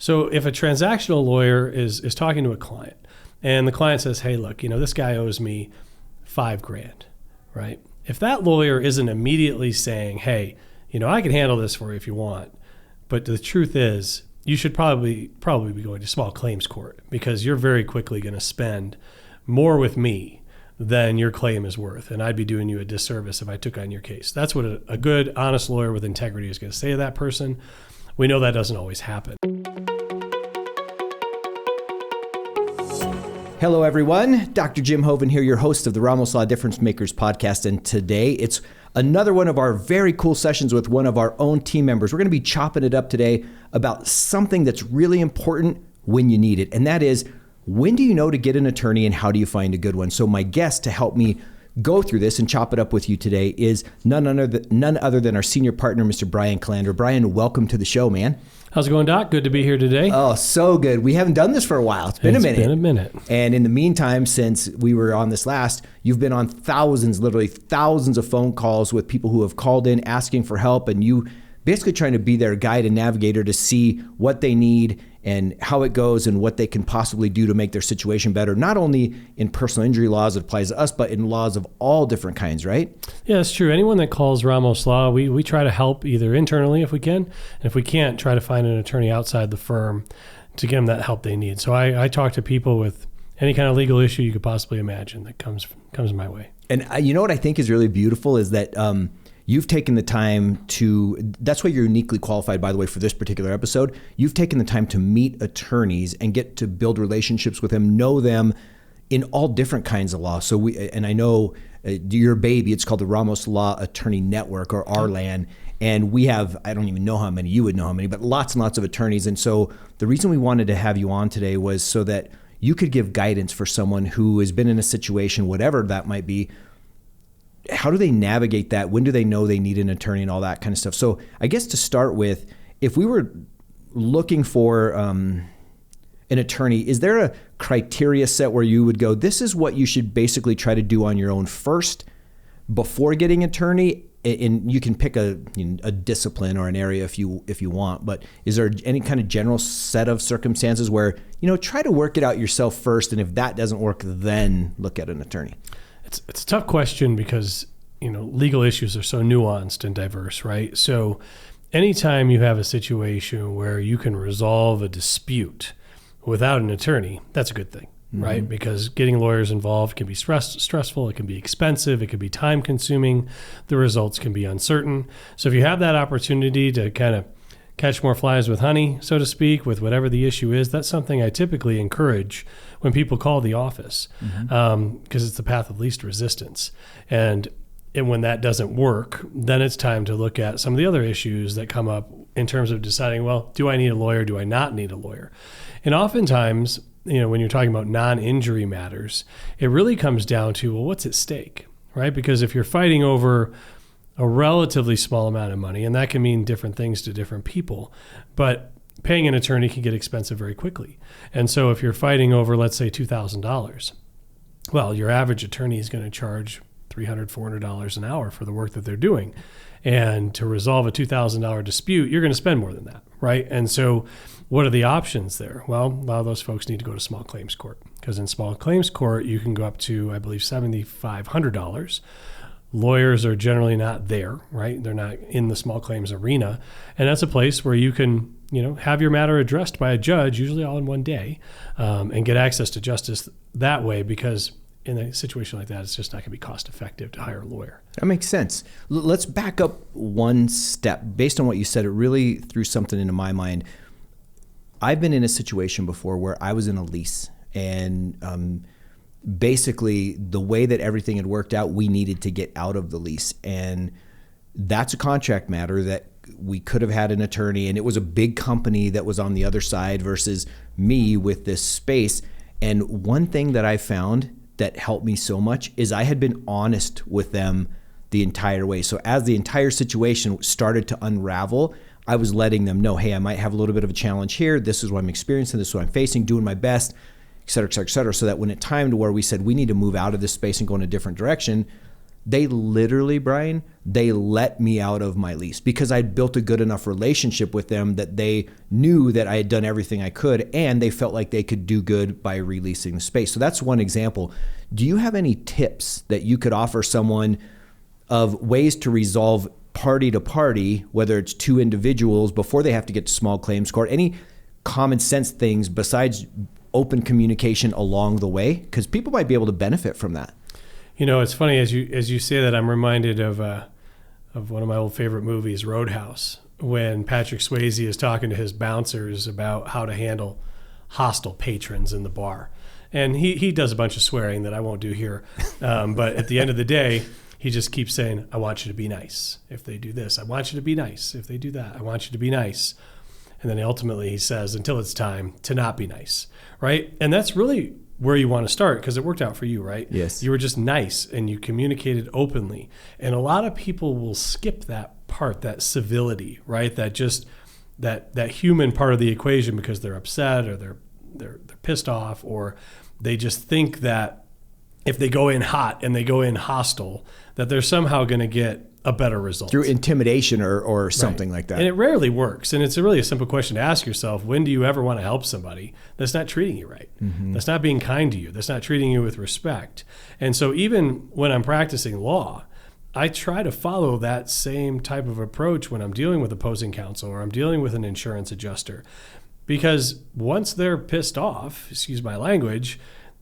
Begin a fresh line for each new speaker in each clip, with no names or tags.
So if a transactional lawyer is talking to a client and the client says, hey, look, this guy owes me $5,000, right? If that lawyer isn't immediately saying, hey, I can handle this for you if you want, but the truth is you should probably be going to small claims court because you're very quickly going to spend more with me than your claim is worth. And I'd be doing you a disservice if I took on your case. That's what a good, honest lawyer with integrity is going to say to that person. We know that doesn't always happen.
Hello, everyone. Dr. Jim Hoven here, your host of the Ramos Law Difference Makers podcast. And today it's another one of our very cool sessions with one of our own team members. We're going to be chopping it up today about something that's really important when you need it. And that is, when do you know to get an attorney and how do you find a good one? So my guest to help me go through this and chop it up with you today is none other than our senior partner, Mr. Brian Calandra. Brian, welcome to the show, man.
How's it going, Doc? Good to be here today.
Oh, so good. We haven't done this for a while. It's been a minute. And in the meantime, since we were on this last, you've been on literally thousands of phone calls with people who have called in asking for help, and you basically trying to be their guide and navigator to see what they need and how it goes and what they can possibly do to make their situation better, not only in personal injury laws that applies to us, but in laws of all different kinds, right?
Yeah, that's true. Anyone that calls Ramos Law, we try to help either internally if we can, and if we can't, try to find an attorney outside the firm to get them that help they need. So I talk to people with any kind of legal issue you could possibly imagine that comes my way.
And you know what I think is really beautiful is that you've taken the time that's why you're uniquely qualified, by the way, for this particular episode. You've taken the time to meet attorneys and get to build relationships with them, know them in all different kinds of law. So I know your baby, it's called the Ramos Law Attorney Network, or RLAN. And we have, I don't even know how many, you would know how many, but lots and lots of attorneys. And so the reason we wanted to have you on today was so that you could give guidance for someone who has been in a situation, whatever that might be. How do they navigate that? When do they know they need an attorney and all that kind of stuff? So I guess to start with, if we were looking for an attorney, is there a criteria set where you would go, this is what you should basically try to do on your own first before getting an attorney? And you can pick a discipline or an area if you want, but is there any kind of general set of circumstances where, try to work it out yourself first, and if that doesn't work, then look at an attorney?
It's a tough question because, legal issues are so nuanced and diverse, right? So anytime you have a situation where you can resolve a dispute without an attorney, that's a good thing, right? Because getting lawyers involved can be stressful, it can be expensive, it can be time consuming, the results can be uncertain. So if you have that opportunity to kind of catch more flies with honey, so to speak, with whatever the issue is, that's something I typically encourage when people call the office, because it's the path of least resistance. And when that doesn't work, then it's time to look at some of the other issues that come up in terms of deciding, well, do I need a lawyer? Do I not need a lawyer? And oftentimes, when you're talking about non-injury matters, it really comes down to, well, what's at stake, right? Because if you're fighting over a relatively small amount of money, and that can mean different things to different people, but paying an attorney can get expensive very quickly. And so if you're fighting over, let's say, $2,000, well, your average attorney is going to charge $300, $400 an hour for the work that they're doing. And to resolve a $2,000 dispute, you're going to spend more than that, right? And so what are the options there? Well, a lot of those folks need to go to small claims court, because in small claims court, you can go up to, I believe, $7,500. Lawyers are generally not there, right? They're not in the small claims arena. And that's a place where you can, have your matter addressed by a judge, usually all in one day, and get access to justice that way, because in a situation like that, it's just not going to be cost effective to hire a lawyer.
That makes sense. Let's back up one step. Based on what you said, it really threw something into my mind. I've been in a situation before where I was in a lease, and basically the way that everything had worked out, we needed to get out of the lease. And that's a contract matter that we could have had an attorney, and it was a big company that was on the other side versus me with this space. And one thing that I found that helped me so much is I had been honest with them the entire way. So as the entire situation started to unravel, I was letting them know, hey, I might have a little bit of a challenge here. This is what I'm experiencing. This is what I'm facing, doing my best, et cetera, et cetera, et cetera. So that when it timed to where we said we need to move out of this space and go in a different direction, They literally, Brian, they let me out of my lease because I'd built a good enough relationship with them that they knew that I had done everything I could, and they felt like they could do good by releasing the space. So that's one example. Do you have any tips that you could offer someone of ways to resolve party to party, whether it's two individuals before they have to get to small claims court? Any common sense things besides open communication along the way? Because people might be able to benefit from that.
You know, it's funny as you say that, I'm reminded of one of my old favorite movies, Roadhouse, when Patrick Swayze is talking to his bouncers about how to handle hostile patrons in the bar. And he does a bunch of swearing that I won't do here. But at the end of the day, he just keeps saying, I want you to be nice. If they do this, I want you to be nice. If they do that, I want you to be nice. And then ultimately he says, until it's time to not be nice, right? And that's really where you want to start, because it worked out for you, right?
Yes.
You were just nice and you communicated openly. And a lot of people will skip that part, that civility, right? That just that human part of the equation because they're upset or they're pissed off, or they just think that if they go in hot and they go in hostile, that they're somehow going to get a better result.
Through intimidation or something like that.
And it rarely works. And it's really a simple question to ask yourself. When do you ever want to help somebody that's not treating you right? Mm-hmm. That's not being kind to you. That's not treating you with respect. And so even when I'm practicing law, I try to follow that same type of approach when I'm dealing with opposing counsel or I'm dealing with an insurance adjuster. Because once they're pissed off, excuse my language,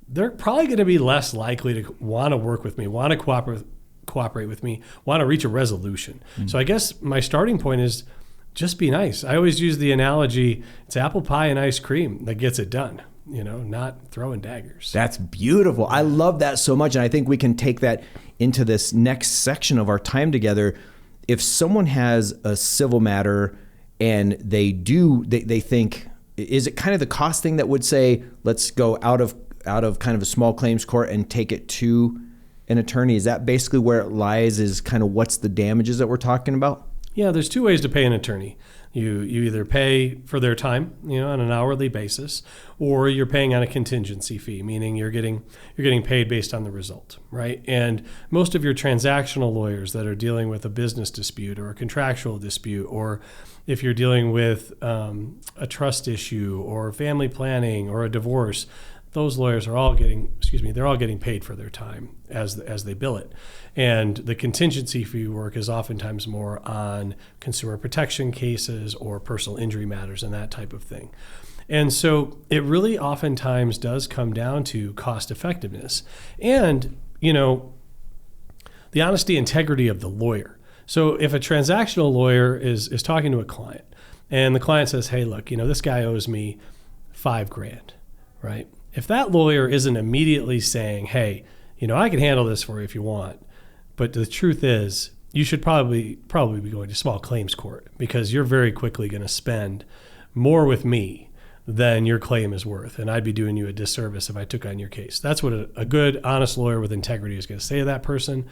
they're probably going to be less likely to want to work with me, want to cooperate with me, want to reach a resolution. Mm-hmm. So I guess my starting point is just be nice. I always use the analogy, it's apple pie and ice cream that gets it done, not throwing daggers.
That's beautiful. I love that so much. And I think we can take that into this next section of our time together. If someone has a civil matter and they think, is it kind of the cost thing that would say, let's go out of kind of a small claims court and take it to an attorney? Is that basically where it lies, is kind of what's the damages that we're talking about?
Yeah, there's two ways to pay an attorney. You either pay for their time, on an hourly basis, or you're paying on a contingency fee, meaning you're getting paid based on the result, right? And most of your transactional lawyers that are dealing with a business dispute or a contractual dispute, or if you're dealing with a trust issue or family planning or a divorce, those lawyers are all getting paid for their time as they bill it. And the contingency fee work is oftentimes more on consumer protection cases or personal injury matters and that type of thing. And so it really oftentimes does come down to cost effectiveness and, the honesty, integrity of the lawyer. So if a transactional lawyer is talking to a client and the client says, hey, look, this guy owes me $5,000, right? If that lawyer isn't immediately saying, hey, I can handle this for you if you want, but the truth is you should probably be going to small claims court because you're very quickly going to spend more with me than your claim is worth, and I'd be doing you a disservice if I took on your case. That's what a good, honest lawyer with integrity is going to say to that person.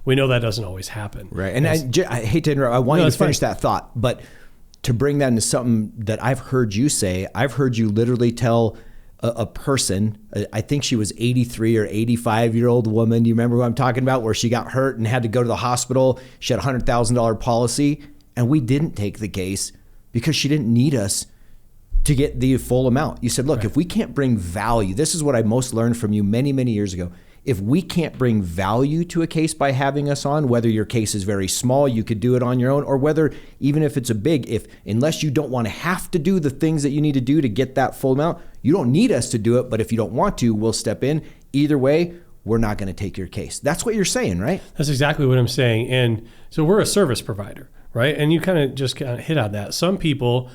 We know that doesn't always happen.
Right, and I hate to interrupt. I want you to finish that thought, but to bring that into something that I've heard you say, I've heard you literally tell a person, I think she was 83 or 85-year-old woman. You remember what I'm talking about, where she got hurt and had to go to the hospital. She had a $100,000 policy, and we didn't take the case because she didn't need us to get the full amount. You said, look, if we can't bring value, this is what I most learned from you many, many years ago. If we can't bring value to a case by having us on, whether your case is very small, you could do it on your own, or whether even if it's a big, unless you don't want to have to do the things that you need to do to get that full amount, you don't need us to do it. But if you don't want to, we'll step in. Either way, we're not going to take your case. That's what you're saying, right?
That's exactly what I'm saying. And so we're a service provider, right? And you kind of hit on that. Some people,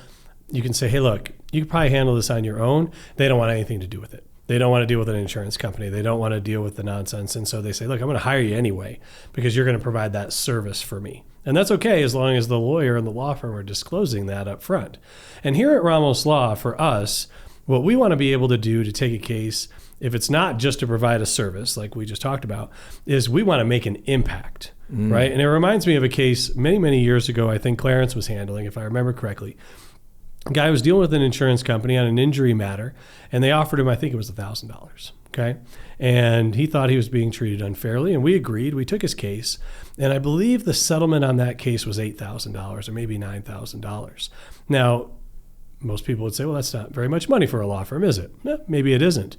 you can say, hey, look, you could probably handle this on your own. They don't want anything to do with it. They don't want to deal with an insurance company. They don't want to deal with the nonsense. And so they say, look, I'm going to hire you anyway because you're going to provide that service for me. And that's okay as long as the lawyer and the law firm are disclosing that up front. And here at Ramos Law, for us, what we want to be able to do to take a case, if it's not just to provide a service like we just talked about, is we want to make an impact, right? And it reminds me of a case many, many years ago, I think Clarence was handling, if I remember correctly. A guy was dealing with an insurance company on an injury matter, and they offered him, I think it was $1,000. Okay. And he thought he was being treated unfairly, and we agreed. We took his case, and I believe the settlement on that case was $8,000 or maybe $9,000. Now, most people would say, well, that's not very much money for a law firm, is it? Maybe it isn't.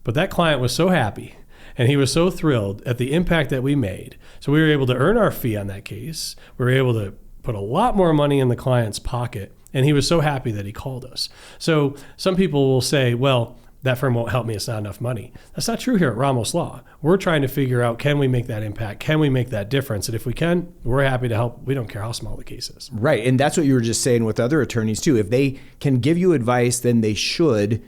But that client was so happy, and he was so thrilled at the impact that we made. So we were able to earn our fee on that case. We were able to put a lot more money in the client's pocket, and he was so happy that he called us. So some people will say, well, that firm won't help me. It's not enough money. That's not true here at Ramos Law. We're trying to figure out, can we make that impact? Can we make that difference? And if we can, we're happy to help. We don't care how small the case is.
Right. And that's what you were just saying with other attorneys too. If they can give you advice, then they should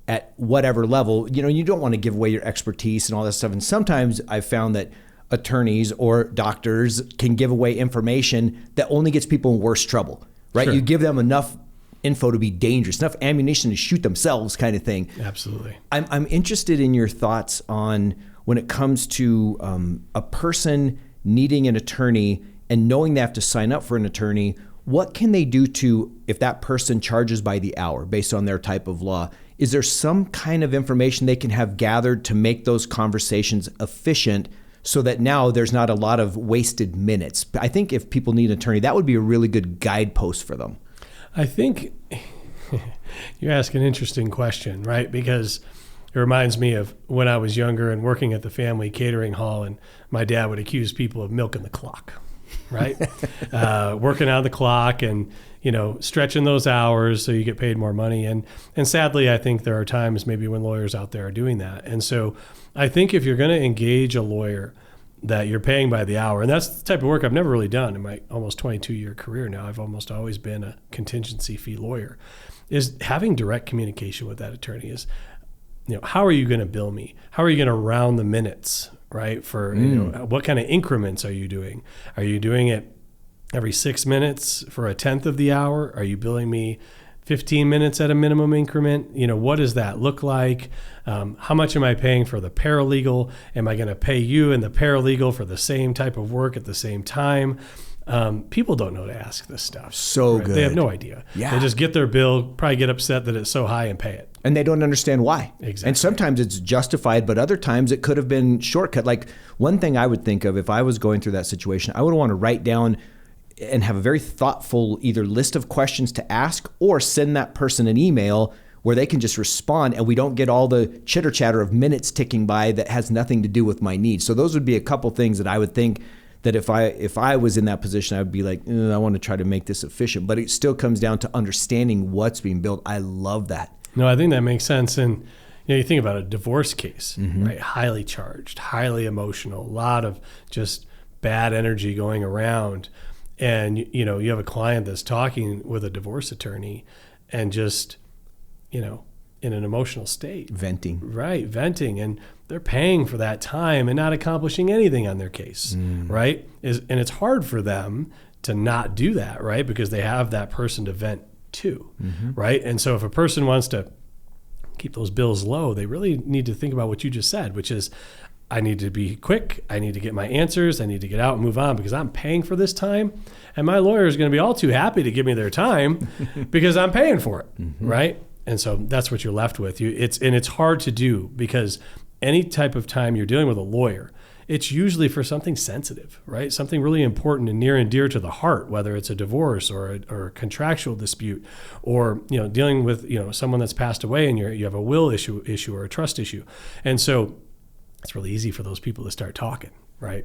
at whatever level. You don't want to give away your expertise and all that stuff. And sometimes I've found that attorneys or doctors can give away information that only gets people in worse trouble, right?
Sure.
You give them enough info to be dangerous, enough ammunition to shoot themselves kind of thing.
Absolutely.
I'm interested in your thoughts on when it comes to a person needing an attorney and knowing they have to sign up for an attorney. What can they do if that person charges by the hour based on their type of law? Is there some kind of information they can have gathered to make those conversations efficient so that now there's not a lot of wasted minutes? I think if people need an attorney, that would be a really good guidepost for them.
I think you ask an interesting question, right? Because it reminds me of when I was younger and working at the family catering hall, and my dad would accuse people of milking the clock, right? Working on the clock and, stretching those hours so you get paid more money. And sadly, I think there are times maybe when lawyers out there are doing that. And so I think if you're going to engage a lawyer that you're paying by the hour, and that's the type of work I've never really done in my almost 22-year career now. I've almost always been a contingency fee lawyer. Is having direct communication with that attorney is, how are you going to bill me? How are you going to round the minutes, right? For what kind of increments are you doing? Are you doing it every 6 minutes for a tenth of the hour? Are you billing me 15 minutes at a minimum increment? What does that look like? How much am I paying for the paralegal? Am I going to pay you and the paralegal for the same type of work at the same time? People don't know to ask this stuff.
So good.
They have no idea.
Yeah.
They just get their bill, probably get upset that it's so high and pay it.
And they don't understand why.
Exactly.
And sometimes it's justified, but other times it could have been shortcut. Like one thing I would think of if I was going through that situation, I would want to write down and have a very thoughtful either list of questions to ask or send that person an email where they can just respond and we don't get all the chitter chatter of minutes ticking by that has nothing to do with my needs. So those would be a couple things that I would think that if I was in that position, I would be like, I want to try to make this efficient. But it still comes down to understanding what's being built. I love that.
No, I think that makes sense. And you think about a divorce case, right? Highly charged, highly emotional, a lot of just bad energy going around. And, you have a client that's talking with a divorce attorney and just, in an emotional state.
Venting.
Right, venting. And they're paying for that time and not accomplishing anything on their case, right? And it's hard for them to not do that, right? Because they have that person to vent to, right? And so if a person wants to keep those bills low, they really need to think about what you just said, which is, I need to be quick. I need to get my answers. I need to get out and move on because I'm paying for this time. And my lawyer is going to be all too happy to give me their time because I'm paying for it, right? And so that's what you're left with. It's hard to do because any type of time you're dealing with a lawyer, it's usually for something sensitive, right? Something really important and near and dear to the heart, whether it's a divorce or a contractual dispute, or dealing with someone that's passed away and you have a will issue or a trust issue, and so it's really easy for those people to start talking, right?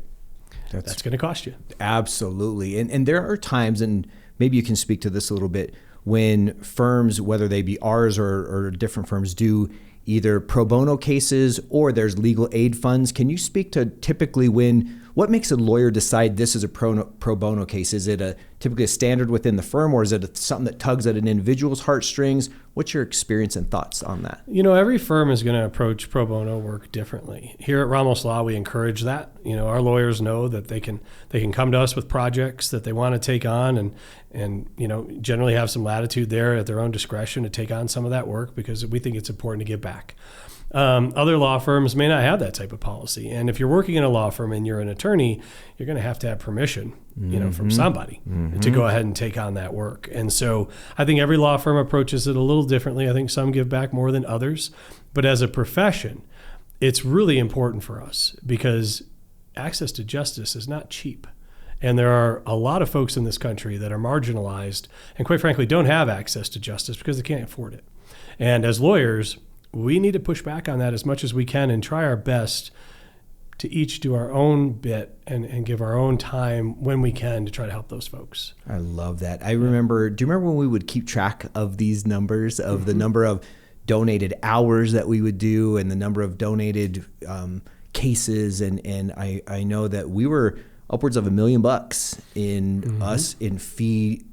That's going to cost you.
Absolutely, and there are times, and maybe you can speak to this a little bit, when firms, whether they be ours or different firms, do either pro bono cases or there's legal aid funds. Can you speak to typically what makes a lawyer decide this is a pro bono case? Is it typically a standard within the firm, or is it something that tugs at an individual's heartstrings? What's your experience and thoughts on that?
Every firm is going to approach pro bono work differently. Here at Ramos Law, we encourage that. Our lawyers know that they can come to us with projects that they want to take on, and generally have some latitude there at their own discretion to take on some of that work because we think it's important to give back. Other law firms may not have that type of policy. And if you're working in a law firm and you're an attorney, you're going to have permission, from somebody to go ahead and take on that work. And so I think every law firm approaches it a little differently. I think some give back more than others. But as a profession, it's really important for us because access to justice is not cheap. And there are a lot of folks in this country that are marginalized and quite frankly don't have access to justice because they can't afford it. And as lawyers, we need to push back on that as much as we can and try our best to each do our own bit and give our own time when we can to try to help those folks.
I love that. I remember, do you remember when we would keep track of these numbers, of the number of donated hours that we would do and the number of donated cases? And I know that we were upwards of $1 million in us in fee,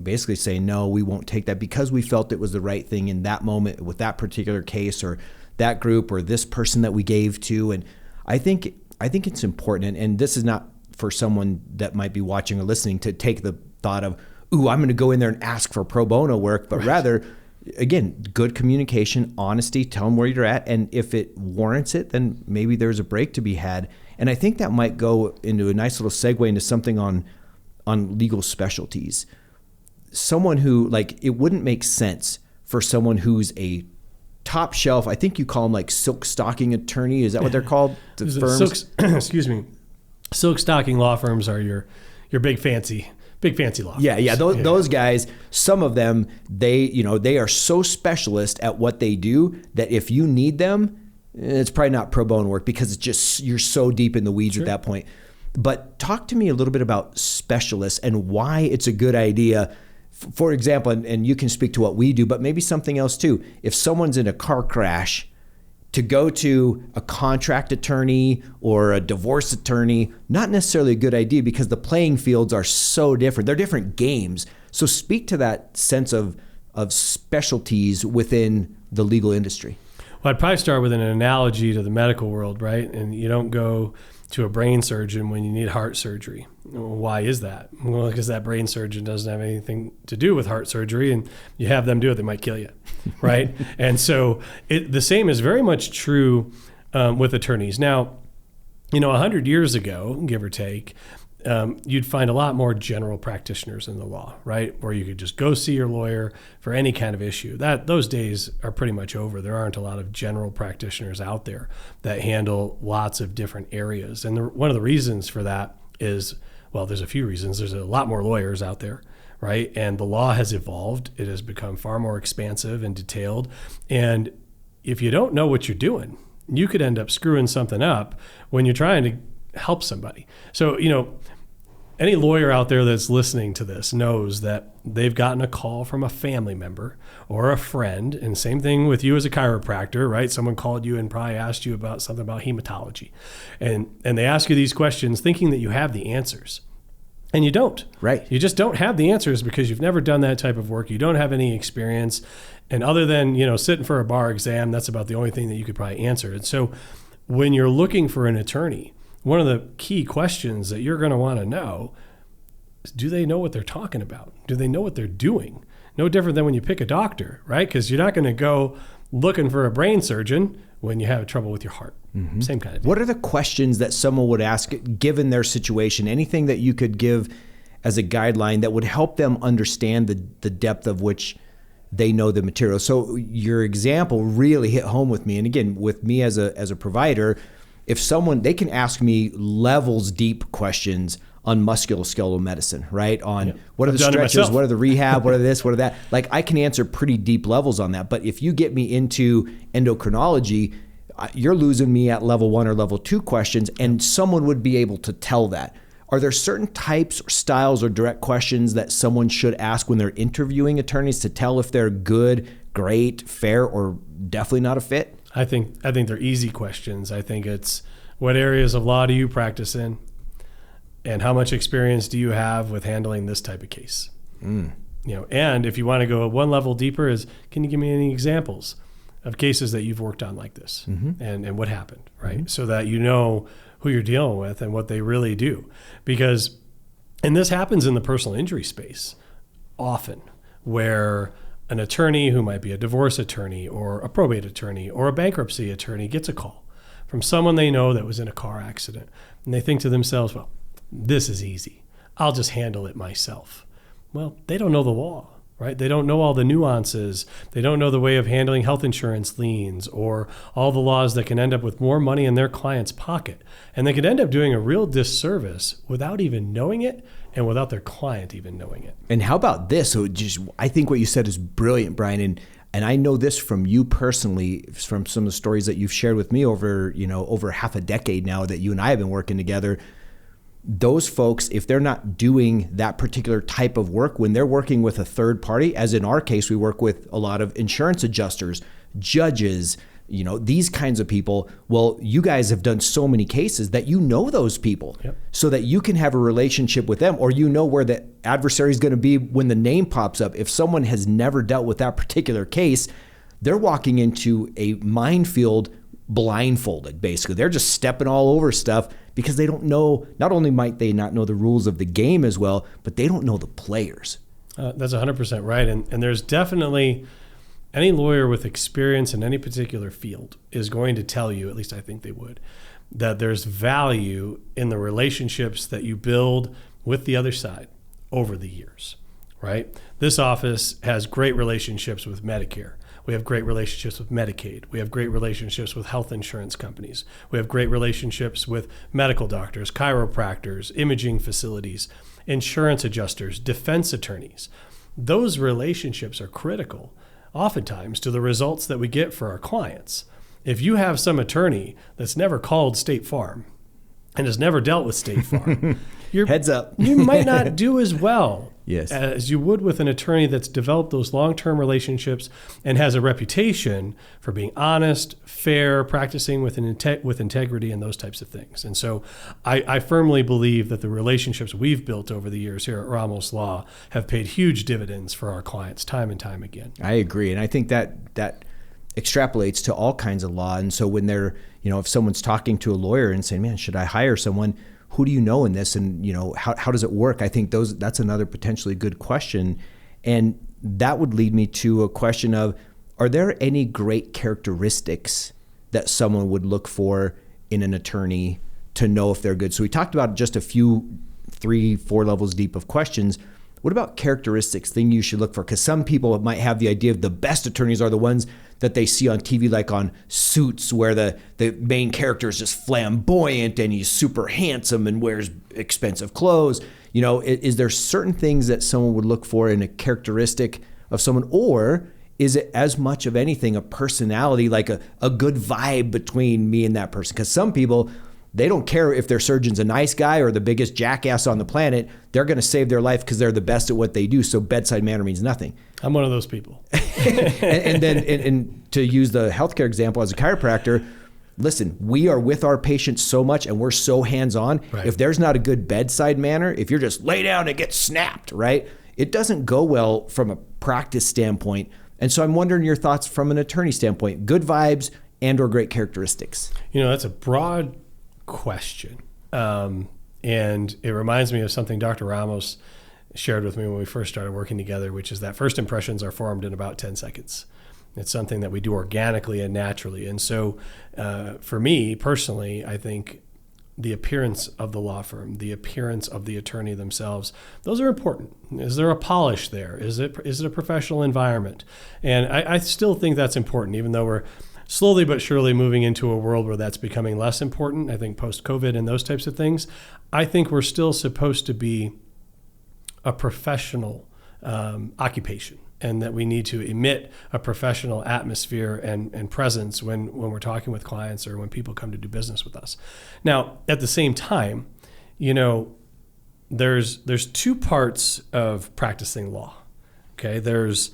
basically saying, no, we won't take that because we felt it was the right thing in that moment with that particular case or that group or this person that we gave to. And I think it's important. And this is not for someone that might be watching or listening to take the thought of, ooh, I'm going to go in there and ask for pro bono work, but rather, again, good communication, honesty, tell them where you're at. And if it warrants it, then maybe there's a break to be had. And I think that might go into a nice little segue into something on legal specialties. Someone who, it wouldn't make sense for someone who's a top shelf, I think you call them like silk stocking attorney. Is that what they're called? The firms?
Excuse me. Silk stocking law firms are your big fancy law firms.
Yeah. Those guys, some of them, they are so specialist at what they do that if you need them, it's probably not pro bono work because it's just, you're so deep in the weeds at that point. But talk to me a little bit about specialists and why it's a good idea. For example, and you can speak to what we do, but maybe something else too. If someone's in a car crash, to go to a contract attorney or a divorce attorney, not necessarily a good idea because the playing fields are so different. They're different games. So speak to that sense of specialties within the legal industry.
Well, I'd probably start with an analogy to the medical world, right? And you don't go to a brain surgeon when you need heart surgery. Why is that? Well, because that brain surgeon doesn't have anything to do with heart surgery, and you have them do it, they might kill you, right? And so the same is very much true with attorneys. Now, 100 years ago, give or take, you'd find a lot more general practitioners in the law, right? Where you could just go see your lawyer for any kind of issue. Those days are pretty much over. There aren't a lot of general practitioners out there that handle lots of different areas. And one of the reasons for that is, well, there's a few reasons. There's a lot more lawyers out there, right? And the law has evolved. It has become far more expansive and detailed. And if you don't know what you're doing, you could end up screwing something up when you're trying to help somebody. So, any lawyer out there that's listening to this knows that they've gotten a call from a family member or a friend, and same thing with you as a chiropractor, right? Someone called you and probably asked you about something about hematology. And they ask you these questions thinking that you have the answers. And you don't.
Right.
You just don't have the answers because you've never done that type of work. You don't have any experience. And other than, sitting for a bar exam, that's about the only thing that you could probably answer. And so when you're looking for an attorney, one of the key questions that you're going to want to know is, do they know what they're talking about? Do they know what they're doing? No different than when you pick a doctor, right? Because you're not going to go looking for a brain surgeon when you have trouble with your heart. Mm-hmm. Same kind of thing.
What are the questions that someone would ask given their situation? Anything that you could give as a guideline that would help them understand the depth of which they know the material? So your example really hit home with me. And again, with me as a provider, if someone, they can ask me levels deep questions on musculoskeletal medicine, right? On what are the stretches, what are the rehab, what are this, what are that? I can answer pretty deep levels on that. But if you get me into endocrinology, you're losing me at level 1 or level 2 questions, and someone would be able to tell that. Are there certain types or styles or direct questions that someone should ask when they're interviewing attorneys to tell if they're good, great, fair, or definitely not a fit?
I think they're easy questions. I think it's, what areas of law do you practice in? And how much experience do you have with handling this type of case? And if you want to go one level deeper is, can you give me any examples of cases that you've worked on like this and what happened, right? Mm-hmm. So that you know who you're dealing with and what they really do. Because, and this happens in the personal injury space often, where an attorney who might be a divorce attorney or a probate attorney or a bankruptcy attorney gets a call from someone they know that was in a car accident. And they think to themselves, well, this is easy. I'll just handle it myself. Well, they don't know the law. right? They don't know all the nuances. They don't know the way of handling health insurance liens or all the laws that can end up with more money in their client's pocket. And they could end up doing a real disservice without even knowing it and without their client even knowing it.
And how about this? So I think what you said is brilliant, Brian. And I know this from you personally, from some of the stories that you've shared with me over half a decade now that you and I have been working together. Those folks, if they're not doing that particular type of work, when they're working with a third party, as in our case, we work with a lot of insurance adjusters, judges, these kinds of people. Well, you guys have done so many cases that you know those people. Yep. So that you can have a relationship with them, or where the adversary is going to be when the name pops up. If someone has never dealt with that particular case, they're walking into a minefield blindfolded, basically. They're just stepping all over stuff because they don't know, not only might they not know the rules of the game as well, but they don't know the players.
That's 100% right. And there's definitely, any lawyer with experience in any particular field is going to tell you, at least I think they would, that there's value in the relationships that you build with the other side over the years, right? This office has great relationships with Medicare. We have great relationships with Medicaid. We have great relationships with health insurance companies. We have great relationships with medical doctors, chiropractors, imaging facilities, insurance adjusters, defense attorneys. Those relationships are critical, oftentimes, to the results that we get for our clients. If you have some attorney that's never called State Farm and has never dealt with State Farm,
heads up,
you might not do as well
yes,
as you would with an attorney that's developed those long-term relationships and has a reputation for being honest, fair, practicing with integrity, and those types of things. And so I firmly believe that the relationships we've built over the years here at Ramos Law have paid huge dividends for our clients time and time again.
I agree. And I think that extrapolates to all kinds of law. And so when they're, if someone's talking to a lawyer and saying, man, should I hire someone? Who do you know in this? And, how does it work? I think that's another potentially good question. And that would lead me to a question of, are there any great characteristics that someone would look for in an attorney to know if they're good? So we talked about just a few 3-4 levels deep of questions. What about characteristics, things you should look for? Because some people might have the idea of the best attorneys are the ones that they see on TV, like on Suits, where the main character is just flamboyant and he's super handsome and wears expensive clothes. Is there certain things that someone would look for in a characteristic of someone, or is it as much of anything a personality, like a good vibe between me and that person? Because some people, they don't care if their surgeon's a nice guy or the biggest jackass on the planet. They're going to save their life because they're the best at what they do. So bedside manner means nothing.
I'm one of those people.
and then to use the healthcare example as a chiropractor, listen, we are with our patients so much and we're so hands-on. Right. If there's not a good bedside manner, if you're just lay down and get snapped, right? It doesn't go well from a practice standpoint. And so I'm wondering your thoughts from an attorney standpoint, good vibes and or great characteristics.
That's a broad question. And it reminds me of something Dr. Ramos shared with me when we first started working together, which is that first impressions are formed in about 10 seconds. It's something that we do organically and naturally. And so for me personally, I think the appearance of the law firm, the appearance of the attorney themselves, those are important. Is there a polish there? Is it a professional environment? And I still think that's important, even though we're slowly but surely moving into a world where that's becoming less important. I think post-COVID and those types of things, I think we're still supposed to be a professional occupation, and that we need to emit a professional atmosphere and presence when we're talking with clients or when people come to do business with us. Now, at the same time, there's two parts of practicing law. Okay, there's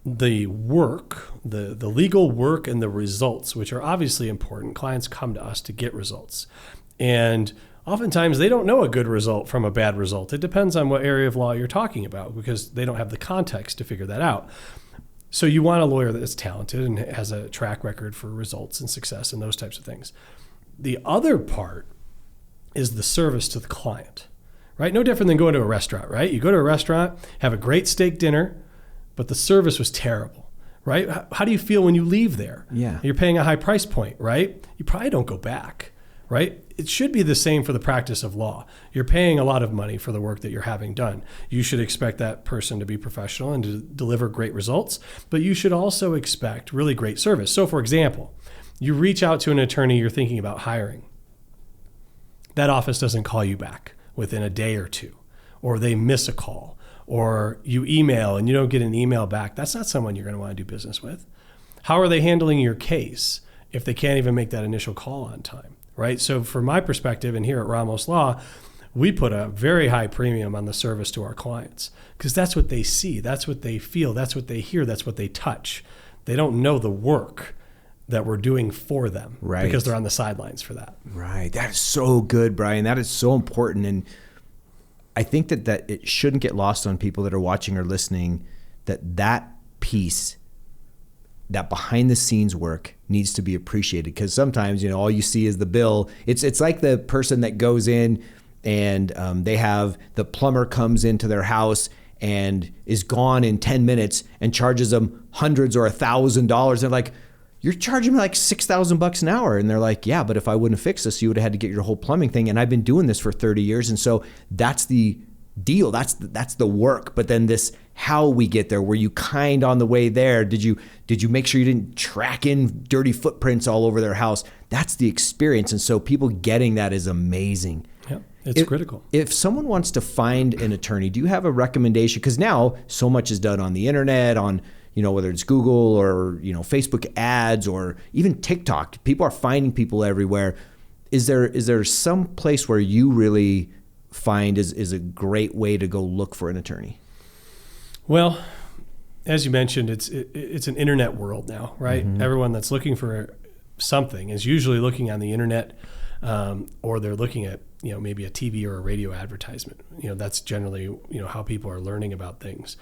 the work, the legal work and the results, which are obviously important. Clients come to us to get results. And oftentimes they don't know a good result from a bad result. It depends on what area of law you're talking about because they don't have the context to figure that out. So you want a lawyer that is talented and has a track record for results and success and those types of things. The other part is the service to the client, right? No different than going to a restaurant, right? You go to a restaurant, have a great steak dinner, but the service was terrible, right? How do you feel when you leave there?
Yeah.
You're paying a high price point, right? You probably don't go back, right? It should be the same for the practice of law. You're paying a lot of money for the work that you're having done. You should expect that person to be professional and to deliver great results, but you should also expect really great service. So for example, you reach out to an attorney you're thinking about hiring. That office doesn't call you back within a day or two, or they miss a call, or you email and you don't get an email back. That's not someone you're going to want to do business with. How are they handling your case if they can't even make that initial call on time, right? So from my perspective, and here at Ramos Law, we put a very high premium on the service to our clients because that's what they see, that's what they feel, that's what they hear, that's what they touch. They don't know the work that we're doing for them, right? Because they're on the sidelines for that.
Right. That is so good, Brian. That is so important. And I think that it shouldn't get lost on people that are watching or listening, that piece, that behind the scenes work needs to be appreciated, because sometimes, all you see is the bill. It's like the person that goes in and they have the plumber comes into their house and is gone in 10 minutes and charges them hundreds or $1,000. They're like, you're charging me like $6,000 an hour. And they're like, yeah, but if I wouldn't have fixed this, you would have had to get your whole plumbing thing. And I've been doing this for 30 years. And so that's the deal. That's the work. But then this, how we get there, were you kind on the way there? Did you make sure you didn't track in dirty footprints all over their house? That's the experience. And so people getting that is amazing.
Yeah, it's critical.
If someone wants to find an attorney, do you have a recommendation? Because now so much is done on the internet, on whether it's Google or, Facebook ads or even TikTok. People are finding people everywhere. Is there some place where you really find is a great way to go look for an attorney?
Well, as you mentioned, it's an internet world now, right? Mm-hmm. Everyone that's looking for something is usually looking on the internet, or they're looking at, maybe a TV or a radio advertisement. That's generally, how people are learning about things.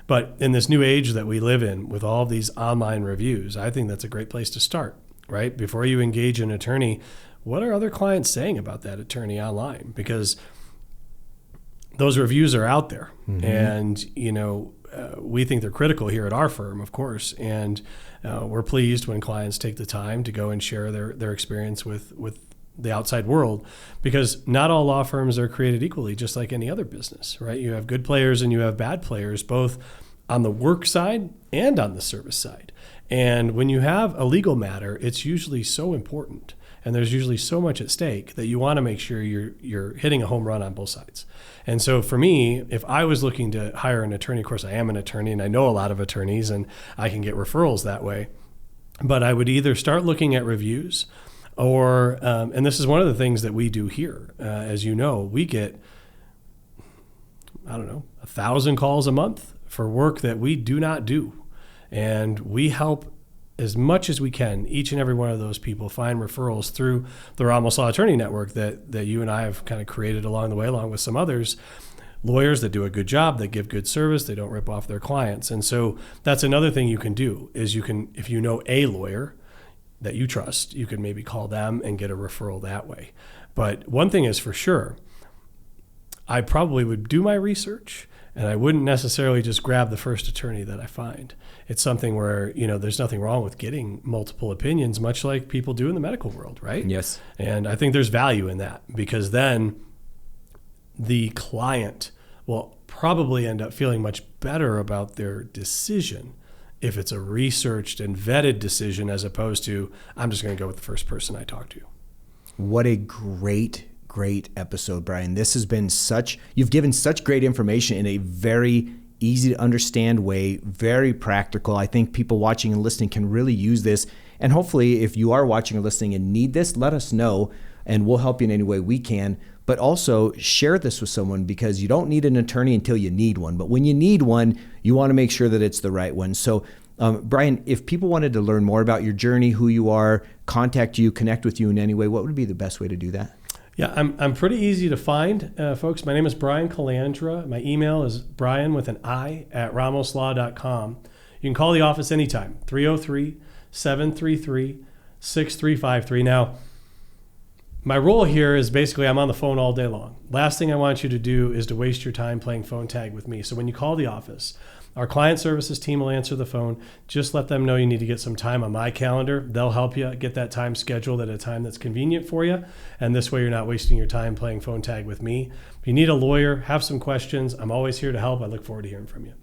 But in this new age that we live in with all these online reviews, I think that's a great place to start, right? Before you engage an attorney, what are other clients saying about that attorney online? Because those reviews are out there. Mm-hmm. And, we think they're critical here at our firm, of course. And we're pleased when clients take the time to go and share their experience with the outside world, because not all law firms are created equally, just like any other business, right? You have good players and you have bad players, both on the work side and on the service side. And when you have a legal matter, it's usually so important and there's usually so much at stake that you want to make sure you're hitting a home run on both sides. And so for me, if I was looking to hire an attorney, of course I am an attorney and I know a lot of attorneys and I can get referrals that way, but I would either start looking at reviews or, and this is one of the things that we do here. As you know, we get, 1,000 calls a month for work that we do not do. And we help as much as we can, each and every one of those people, find referrals through the Ramos Law Attorney Network that you and I have kind of created along the way, along with some others, lawyers that do a good job, that give good service, they don't rip off their clients. And so that's another thing you can do is if you know a lawyer that you trust, you can maybe call them and get a referral that way. But one thing is for sure, I probably would do my research and I wouldn't necessarily just grab the first attorney that I find. It's something where, there's nothing wrong with getting multiple opinions, much like people do in the medical world, right?
Yes.
And I think there's value in that, because then the client will probably end up feeling much better about their decision if it's a researched and vetted decision, as opposed to, I'm just going to go with the first person I talk to.
What a great episode, Brian. This has been you've given such great information in a very easy to understand way, very practical. I think people watching and listening can really use this. And hopefully, if you are watching or listening and need this, let us know and we'll help you in any way we can. But also share this with someone, because you don't need an attorney until you need one. But when you need one, you want to make sure that it's the right one. So Brian, if people wanted to learn more about your journey, who you are, contact you, connect with you in any way, what would be the best way to do that?
Yeah, I'm pretty easy to find, folks. My name is Brian Calandra. My email is Brian with an I at ramoslaw.com. You can call the office anytime, 303-733-6353. Now, my role here is basically I'm on the phone all day long. Last thing I want you to do is to waste your time playing phone tag with me. So when you call the office, Our client services team will answer the phone. Just let them know you need to get some time on my calendar. They'll help you get that time scheduled at a time that's convenient for you. And this way you're not wasting your time playing phone tag with me. If you need a lawyer, have some questions, I'm always here to help. I look forward to hearing from you.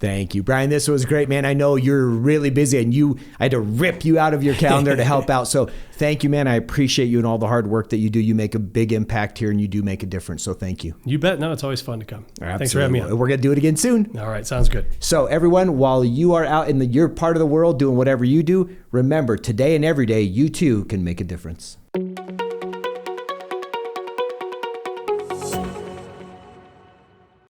Thank you, Brian. This was great, man. I know you're really busy and I had to rip you out of your calendar to help out. So thank you, man. I appreciate you and all the hard work that you do. You make a big impact here and you do make a difference. So thank you.
You bet. No, it's always fun to come.
Absolutely.
Thanks for having me on.
We're going to do it again soon.
All right. Sounds good.
So everyone, while you are out in your part of the world doing whatever you do, remember today and every day, you too can make a difference.